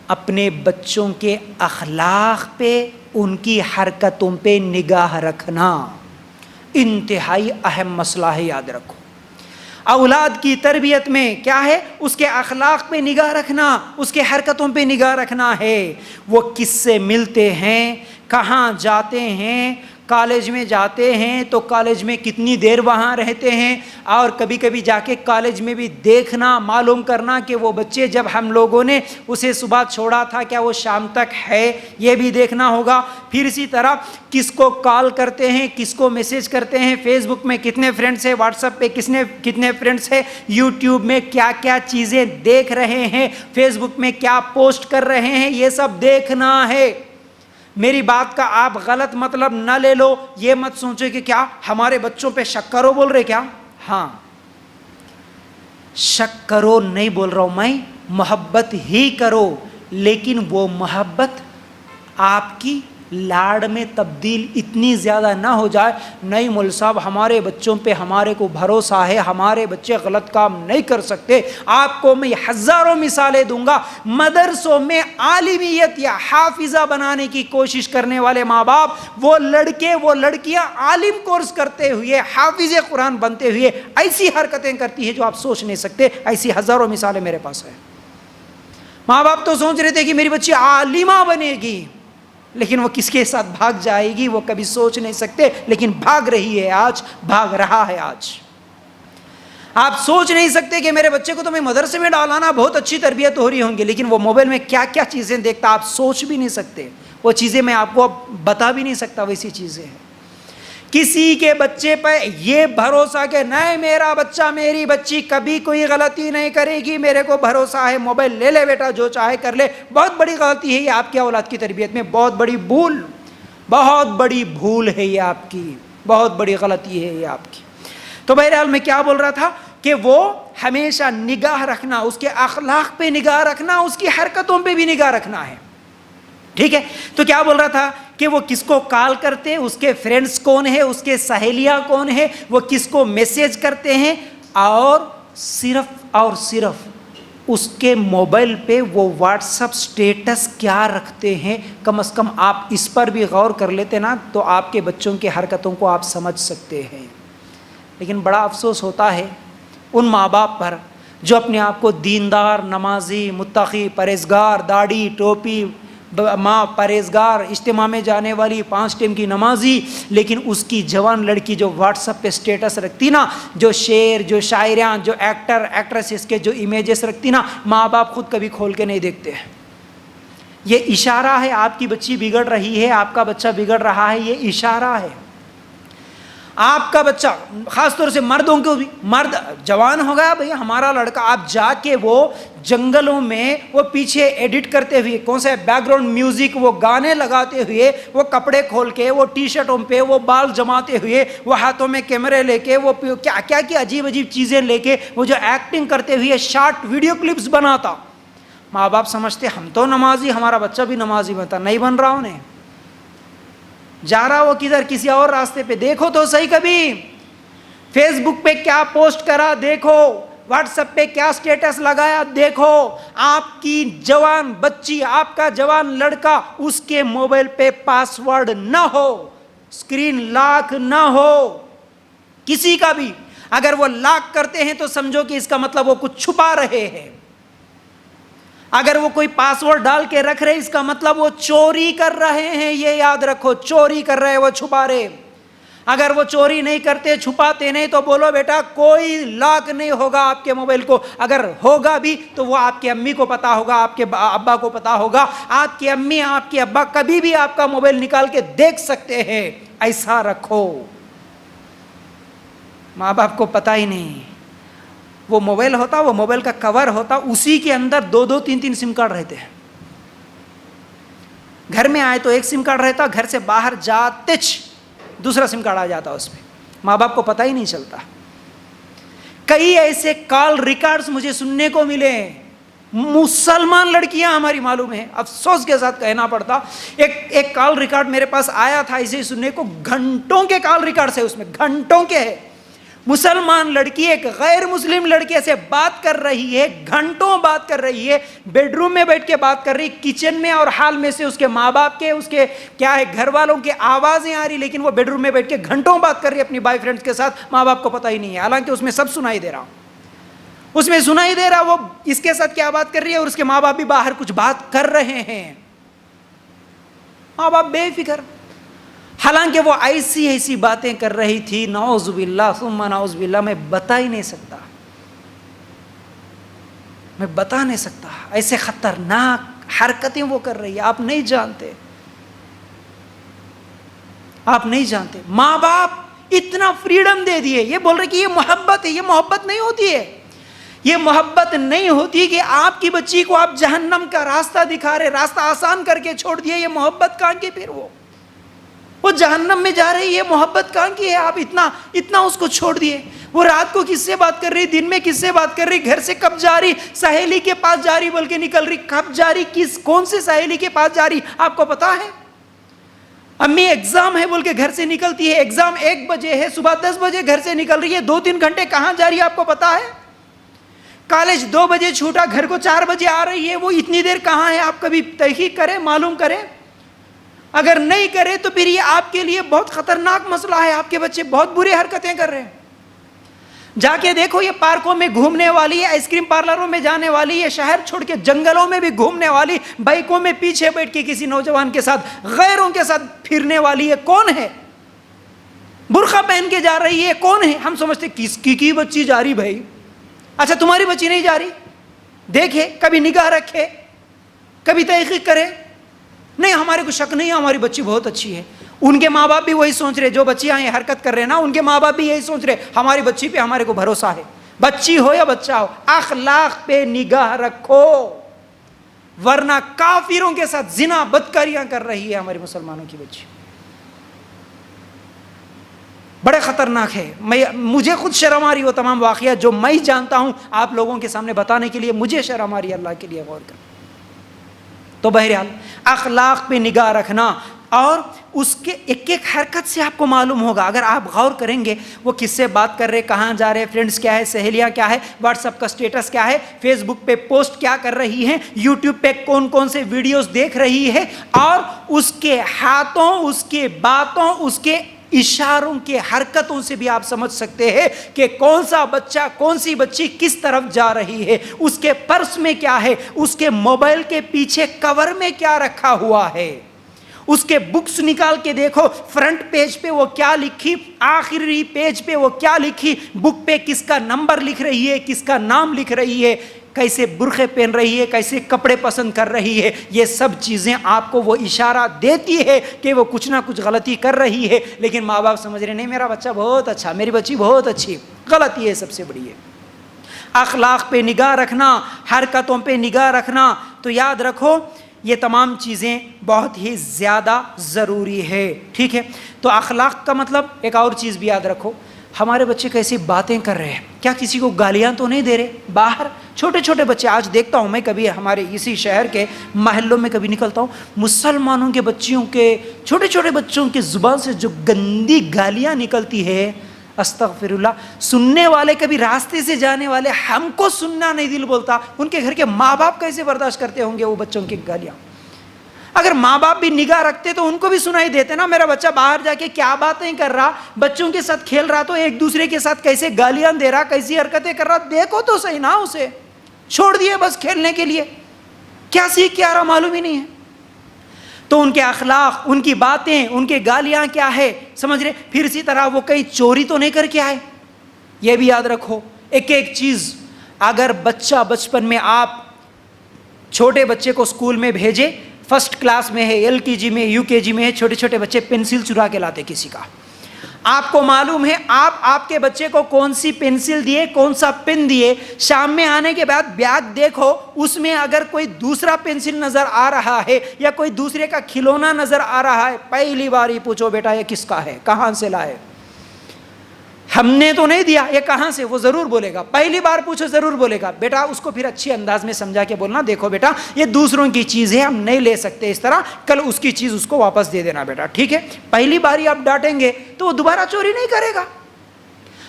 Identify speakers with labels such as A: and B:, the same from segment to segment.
A: اپنے بچوں کے اخلاق پہ، ان کی حرکتوں پہ نگاہ رکھنا انتہائی اہم مسئلہ ہے، یاد رکھو۔ اولاد کی تربیت میں کیا ہے؟ اس کے اخلاق پہ نگاہ رکھنا، اس کے حرکتوں پہ نگاہ رکھنا ہے۔ وہ کس سے ملتے ہیں، کہاں جاتے ہیں، کالج میں جاتے ہیں تو کالج میں کتنی دیر وہاں رہتے ہیں، اور کبھی کبھی جا کے کالج میں بھی دیکھنا، معلوم کرنا کہ وہ بچے جب ہم لوگوں نے اسے صبح چھوڑا تھا کیا وہ شام تک ہے، یہ بھی دیکھنا ہوگا۔ پھر اسی طرح کس کو کال کرتے ہیں، کس کو میسج کرتے ہیں، فیس بک میں کتنے فرینڈس ہیں، واٹس ایپ پہ کتنے فرینڈس ہیں، یوٹیوب میں کیا کیا چیزیں دیکھ رہے ہیں، فیس بک میں کیا پوسٹ کر رہے ہیں، یہ سب دیکھنا ہے۔ میری بات کا آپ غلط مطلب نہ لے لو، یہ مت سوچو کہ کیا ہمارے بچوں پہ شک کرو بول رہے کیا؟ ہاں شک کرو نہیں بول رہا ہوں میں، محبت ہی کرو، لیکن وہ محبت آپ کی لاڑ میں تبدیل اتنی زیادہ نہ ہو جائے، نہیں مول صاحب ہمارے بچوں پہ ہمارے کو بھروسہ ہے، ہمارے بچے غلط کام نہیں کر سکتے۔ آپ کو میں ہزاروں مثالیں دوں گا، مدرسوں میں عالمیت یا حافظہ بنانے کی کوشش کرنے والے ماں باپ، وہ لڑکے وہ لڑکیاں عالم کورس کرتے ہوئے، حافظ قرآن بنتے ہوئے ایسی حرکتیں کرتی ہیں جو آپ سوچ نہیں سکتے۔ ایسی ہزاروں مثالیں میرے پاس ہیں۔ ماں باپ تو سوچ رہے تھے کہ میری بچی عالمہ بنے گی، لیکن وہ کس کے ساتھ بھاگ جائے گی وہ کبھی سوچ نہیں سکتے، لیکن بھاگ رہی ہے آج، بھاگ رہا ہے آج۔ آپ سوچ نہیں سکتے کہ میرے بچے کو تو میں مدرسے میں ڈالانا، بہت اچھی تربیت ہو رہی ہوں گی، لیکن وہ موبائل میں کیا کیا چیزیں دیکھتا آپ سوچ بھی نہیں سکتے۔ وہ چیزیں میں آپ کو بتا بھی نہیں سکتا، ویسی چیزیں ہیں۔ کسی کے بچے پہ یہ بھروسہ کہ نہیں میرا بچہ میری بچی کبھی کوئی غلطی نہیں کرے گی، میرے کو بھروسہ ہے، موبائل لے لے بیٹا جو چاہے کر لے، بہت بڑی غلطی ہے یہ آپ کی اولاد کی تربیت میں، بہت بڑی بھول ہے یہ آپ کی، بہت بڑی غلطی ہے یہ آپ کی۔ تو بہرحال میں کیا بول رہا تھا کہ وہ ہمیشہ نگاہ رکھنا، اس کے اخلاق پہ نگاہ رکھنا، اس کی حرکتوں پہ بھی نگاہ رکھنا ہے، ٹھیک ہے؟ تو کیا بول رہا تھا کہ وہ کس کو کال کرتے ہیں، اس کے فرینڈز کون ہیں، اس کے سہیلیاں کون ہیں، وہ کس کو میسج کرتے ہیں، اور صرف اس کے موبائل پہ وہ واٹس اپ سٹیٹس کیا رکھتے ہیں۔ کم از کم آپ اس پر بھی غور کر لیتے نا تو آپ کے بچوں کی حرکتوں کو آپ سمجھ سکتے ہیں۔ لیکن بڑا افسوس ہوتا ہے ان ماں باپ پر جو اپنے آپ کو دیندار، نمازی، متقی، پرہیزگار، داڑھی ٹوپی، ماں پرہیزگار، اجتماع میں جانے والی، 5 ٹائم کی نمازی، لیکن اس کی جوان لڑکی جو واٹس ایپ پہ سٹیٹس رکھتی نا، جو شعر، جو شاعریاں، جو ایکٹر ایکٹریسز کے جو امیجز رکھتی نا، ماں باپ خود کبھی کھول کے نہیں دیکھتے ہیں۔ یہ اشارہ ہے آپ کی بچی بگڑ رہی ہے، آپ کا بچہ بگڑ رہا ہے، یہ اشارہ ہے۔ آپ کا بچہ، خاص طور سے مردوں کو بھی، مرد جوان ہو گیا بھئی ہمارا لڑکا، آپ جا کے وہ جنگلوں میں وہ پیچھے ایڈٹ کرتے ہوئے کون سے بیک گراؤنڈ میوزک، وہ گانے لگاتے ہوئے، وہ کپڑے کھول کے، وہ ٹی شرٹوں پہ وہ بال جماتے ہوئے، وہ ہاتھوں میں کیمرے لے کے، وہ کیا کیا کی عجیب عجیب چیزیں لے کے، وہ جو ایکٹنگ کرتے ہوئے شارٹ ویڈیو کلپس بناتا، ماں باپ سمجھتے ہم تو نمازی، ہمارا بچہ بھی نمازی بنتا، نہیں بن رہا انہیں، جا رہا وہ کدھر، کسی اور راستے پہ۔ دیکھو تو صحیح کبھی فیس بک پہ کیا پوسٹ کرا دیکھو، واٹس ایپ پہ کیا سٹیٹس لگایا دیکھو۔ آپ کی جوان بچی، آپ کا جوان لڑکا، اس کے موبائل پہ پاس ورڈ نہ ہو، اسکرین لاک نہ ہو کسی کا بھی۔ اگر وہ لاک کرتے ہیں تو سمجھو کہ اس کا مطلب وہ کچھ چھپا رہے ہیں، اگر وہ کوئی پاسورڈ ڈال کے رکھ رہے اس کا مطلب وہ چوری کر رہے ہیں، یہ یاد رکھو، چوری کر رہے، وہ چھپا رہے۔ اگر وہ چوری نہیں کرتے، چھپاتے نہیں، تو بولو بیٹا کوئی لاک نہیں ہوگا آپ کے موبائل کو، اگر ہوگا بھی تو وہ آپ کی امی کو پتا ہوگا، آپ کے ابا کو پتا ہوگا۔ آپ کی امی، آپ کے ابا کبھی بھی آپ کا موبائل نکال کے دیکھ سکتے ہیں، ایسا رکھو۔ ماں باپ کو پتا ہی نہیں، وہ موبائل ہوتا، وہ موبائل کا کور ہوتا، اسی کے اندر 2 3 سم کارڈ رہتے ہیں۔ گھر میں آئے تو ایک سم کارڈ رہتا، گھر سے باہر جاتے دوسرا سم کارڈ آ جاتا اس پہ، ماں باپ کو پتہ ہی نہیں چلتا۔ کئی ایسے کال ریکارڈز مجھے سننے کو ملے، مسلمان لڑکیاں ہماری معلوم ہے، افسوس کے ساتھ کہنا پڑتا، ایک کال ریکارڈ میرے پاس آیا تھا اسے سننے کو، گھنٹوں کے کال ریکارڈ ہے، اس میں گھنٹوں کے ہے، مسلمان لڑکی ایک غیر مسلم لڑکے سے بات کر رہی ہے، گھنٹوں بات کر رہی ہے، بیڈ روم میں بیٹھ کے بات کر رہی، کچن میں اور حال میں سے اس کے ماں باپ کے، اس کے کیا ہے گھر والوں کے آوازیں آ رہی، لیکن وہ بیڈ روم میں بیٹھ کے گھنٹوں بات کر رہی ہے اپنی بوائے فرینڈ کے ساتھ، ماں باپ کو پتہ ہی نہیں ہے، حالانکہ اس میں سب سنائی دے رہا، اس میں سنائی دے رہا وہ اس کے ساتھ کیا بات کر رہی ہے، اور اس کے ماں باپ بھی باہر کچھ بات کر رہے ہیں، ماں باپ بے فکر، حالانکہ وہ ایسی باتیں کر رہی تھی، نعوذ باللہ ثم نعوذ باللہ، میں بتا ہی نہیں سکتا، میں بتا نہیں سکتا، ایسے خطرناک حرکتیں وہ کر رہی ہے، آپ نہیں جانتے، آپ نہیں جانتے، ماں باپ اتنا فریڈم دے دیے، یہ بول رہے کہ یہ محبت ہے، یہ محبت نہیں ہوتی ہے، یہ محبت نہیں ہوتی کہ آپ کی بچی کو آپ جہنم کا راستہ دکھا رہے، راستہ آسان کر کے چھوڑ دیے، یہ محبت کہاں کی، پھر وہ جہنم میں جا رہی ہے، محبت کہاں کی ہے، آپ اتنا اس کو چھوڑ دیے، وہ رات کو کس سے بات کر رہی، دن میں کس سے بات کر رہی، گھر سے کب جا رہی، سہیلی کے پاس جا رہی بلکہ نکل رہی، کب جا رہی، کون سے سہیلی کے پاس جا رہی آپ کو پتا ہے، امی ایگزام ہے بول کے گھر سے نکلتی ہے، ایگزام 1 بجے ہے، صبح 10 بجے گھر سے نکل رہی ہے، 2-3 گھنٹے کہاں جا رہی ہے آپ کو پتا ہے، کالج 2 بجے چھوٹا، گھر کو 4 بجے آ رہی ہے، وہ اتنی دیر کہاں ہے، آپ کبھی تحقیق کریں، معلوم کریں، اگر نہیں کرے تو پھر یہ آپ کے لیے بہت خطرناک مسئلہ ہے، آپ کے بچے بہت بری حرکتیں کر رہے ہیں، جا کے دیکھو یہ پارکوں میں گھومنے والی ہے، آئس کریم پارلروں میں جانے والی ہے، شہر چھوڑ کے جنگلوں میں بھی گھومنے والی، بائکوں میں پیچھے بیٹھ کے کسی نوجوان کے ساتھ، غیروں کے ساتھ پھرنے والی ہے، کون ہے، برقع پہن کے جا رہی ہے، کون ہے، ہم سمجھتے کس کی بچی جا رہی بھائی، اچھا تمہاری بچی نہیں جا رہی، دیکھے کبھی نگاہ رکھے، کبھی تحقیق کرے، نہیں ہمارے کو شک نہیں ہے ہماری بچی بہت اچھی ہے، ان کے ماں باپ بھی وہی سوچ رہے، جو بچیاں یہ حرکت کر رہے ہیں نا، ان کے ماں باپ بھی یہی سوچ رہے، ہماری بچی پہ ہمارے کو بھروسہ ہے، بچی ہو یا بچہ ہو، اخلاق پہ نگاہ رکھو، ورنہ کافروں کے ساتھ زنا بدکاریاں کر رہی ہے ہماری مسلمانوں کی بچی، بڑے خطرناک ہے، مجھے خود شرم آ رہی وہ تمام واقعات جو میں جانتا ہوں آپ لوگوں کے سامنے بتانے کے لیے، مجھے شرم آ رہی ہے، اللہ کے لیے غور کر، تو بہرحال اخلاق پہ نگاہ رکھنا، اور اس کے ایک ایک حرکت سے آپ کو معلوم ہوگا، اگر آپ غور کریں گے وہ کس سے بات کر رہے، کہاں جا رہے، فرینڈز کیا ہے، سہیلیاں کیا ہے، واٹس ایپ کا سٹیٹس کیا ہے، فیس بک پہ پوسٹ کیا کر رہی ہیں، یوٹیوب پہ کون سے ویڈیوز دیکھ رہی ہے، اور اس کے ہاتھوں، اس کے باتوں، اس کے اشاروں کے حرکتوں سے بھی آپ سمجھ سکتے ہیں کہ کون سا بچہ، کون سی بچی کس طرف جا رہی ہے، اس کے پرس میں کیا ہے، اس کے موبائل کے پیچھے کور میں کیا رکھا ہوا ہے، اس کے بکس نکال کے دیکھو، فرنٹ پیج پہ وہ کیا لکھی، آخری پیج پہ وہ کیا لکھی، بک پہ کس کا نمبر لکھ رہی ہے، کس کا نام لکھ رہی ہے، کیسے برقعے پہن رہی ہے، کیسے کپڑے پسند کر رہی ہے، یہ سب چیزیں آپ کو وہ اشارہ دیتی ہے کہ وہ کچھ نہ کچھ غلطی کر رہی ہے، لیکن ماں باپ سمجھ رہے نہیں میرا بچہ بہت اچھا، میری بچی بہت اچھی، غلطی ہے سب سے بڑی ہے، اخلاق پہ نگاہ رکھنا، حرکتوں پہ نگاہ رکھنا، تو یاد رکھو یہ تمام چیزیں بہت ہی زیادہ ضروری ہے، ٹھیک ہے، تو اخلاق کا مطلب ایک اور چیز بھی یاد رکھو، ہمارے بچے کیسی باتیں کر رہے ہیں، کیا کسی کو گالیاں تو نہیں دے رہے، باہر چھوٹے چھوٹے بچے، آج دیکھتا ہوں میں کبھی ہمارے اسی شہر کے محلوں میں کبھی نکلتا ہوں، مسلمانوں کے بچیوں کے، چھوٹے چھوٹے بچوں کی زبان سے جو گندی گالیاں نکلتی ہے، استغفر اللہ، سننے والے کبھی راستے سے جانے والے، ہم کو سننا نہیں دل بولتا، ان کے گھر کے ماں باپ کیسے برداشت کرتے ہوں گے وہ بچوں کی گالیاں، اگر ماں باپ بھی نگاہ رکھتے تو ان کو بھی سنائی دیتے نا، میرا بچہ باہر جا کے کیا باتیں کر رہا، بچوں کے ساتھ کھیل رہا تو ایک دوسرے کے ساتھ کیسے گالیاں دے رہا، کیسی حرکتیں کر رہا، دیکھو تو صحیح نا، اسے چھوڑ دیے بس کھیلنے کے لیے، کیا سیکھ کے آ رہا معلوم ہی نہیں ہے، تو ان کے اخلاق، ان کی باتیں، ان کے گالیاں کیا ہے، سمجھ رہے، پھر اسی طرح وہ کہیں چوری تو نہیں کر کے آئے، یہ بھی یاد رکھو، ایک ایک چیز، اگر بچہ بچپن میں آپ چھوٹے بچے کو اسکول میں بھیجے، فرسٹ کلاس میں ہے، LKG میں، UKG میں ہے، چھوٹے چھوٹے بچے پینسل چرا کے لاتے کسی کا، آپ کو معلوم ہے آپ کے بچے کو کون سی پینسل دیے، کون سا پین دیے، شام میں آنے کے بعد بیگ دیکھو، اس میں اگر کوئی دوسرا پینسل نظر آ رہا ہے یا کوئی دوسرے کا کھلونا نظر آ رہا ہے، پہلی بار ہی پوچھو بیٹا یہ کس کا ہے، کہاں سے لائے، ہم نے تو نہیں دیا، یہ کہاں سے، وہ ضرور بولے گا، پہلی بار پوچھو ضرور بولے گا، بیٹا اس کو پھر اچھی انداز میں سمجھا کے بولنا، دیکھو بیٹا یہ دوسروں کی چیز ہے، ہم نہیں لے سکتے اس طرح، کل اس کی چیز اس کو واپس دے دینا بیٹا، ٹھیک ہے، پہلی بار ہی آپ ڈانٹیں گے تو وہ دوبارہ چوری نہیں کرے گا،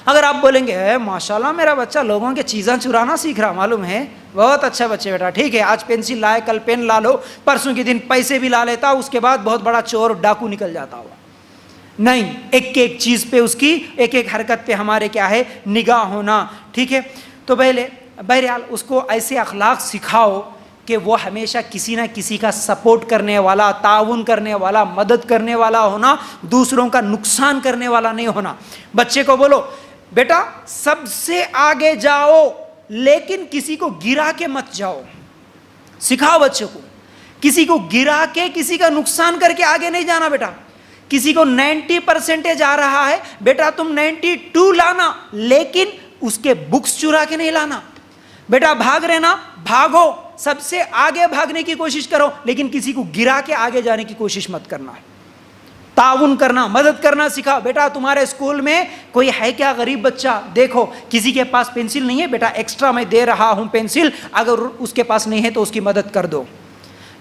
A: اگر آپ بولیں گے اے ماشاءاللہ میرا بچہ لوگوں کے چیزیں چرانا سیکھ رہا، معلوم ہے، بہت اچھا بچے بیٹا، ٹھیک ہے آج پینسل لائے کل پین لا لو، پرسوں کے دن پیسے بھی لا لیتا، اس کے بعد بہت بڑا چور ڈاکو نکل جاتا ہوا. نہیں، ایک ایک چیز پہ اس کی ایک ایک حرکت پہ ہمارے کیا ہے نگاہ ہونا. ٹھیک ہے، تو بہرحال اس کو ایسے اخلاق سکھاؤ کہ وہ ہمیشہ کسی نہ کسی کا سپورٹ کرنے والا، تعاون کرنے والا، مدد کرنے والا ہونا، دوسروں کا نقصان کرنے والا نہیں ہونا. بچے کو بولو بیٹا سب سے آگے جاؤ لیکن کسی کو گرا کے مت جاؤ. سکھاؤ بچے کو کسی کو گرا کے کسی کا نقصان کر کے آگے نہیں جانا. بیٹا کسی کو 90% آ رہا ہے، بیٹا تم 92 لانا، لیکن اس کے بکس چرا کے نہیں لانا. بیٹا بھاگ رہے نا، بھاگو، سب سے آگے بھاگنے کی کوشش کرو، لیکن کسی کو گرا کے آگے جانے کی کوشش مت کرنا. تعاون کرنا، مدد کرنا سکھاؤ. بیٹا تمہارے اسکول میں کوئی ہے کیا غریب بچہ، دیکھو کسی کے پاس پینسل نہیں ہے، بیٹا ایکسٹرا میں دے رہا ہوں پینسل، اگر اس کے پاس نہیں ہے تو اس کی مدد کر دو.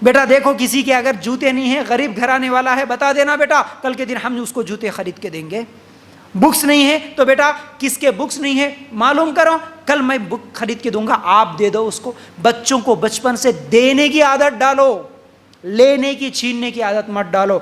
A: بیٹا دیکھو کسی کے اگر جوتے نہیں ہیں، غریب گھرانے والا ہے، بتا دینا بیٹا کل کے دن ہم اس کو جوتے خرید کے دیں گے. بکس نہیں ہے تو بیٹا کس کے بکس نہیں ہے معلوم کرو، کل میں بک خرید کے دوں گا، آپ دے دو اس کو. بچوں کو بچپن سے دینے کی عادت ڈالو، لینے کی چھیننے کی عادت مت ڈالو.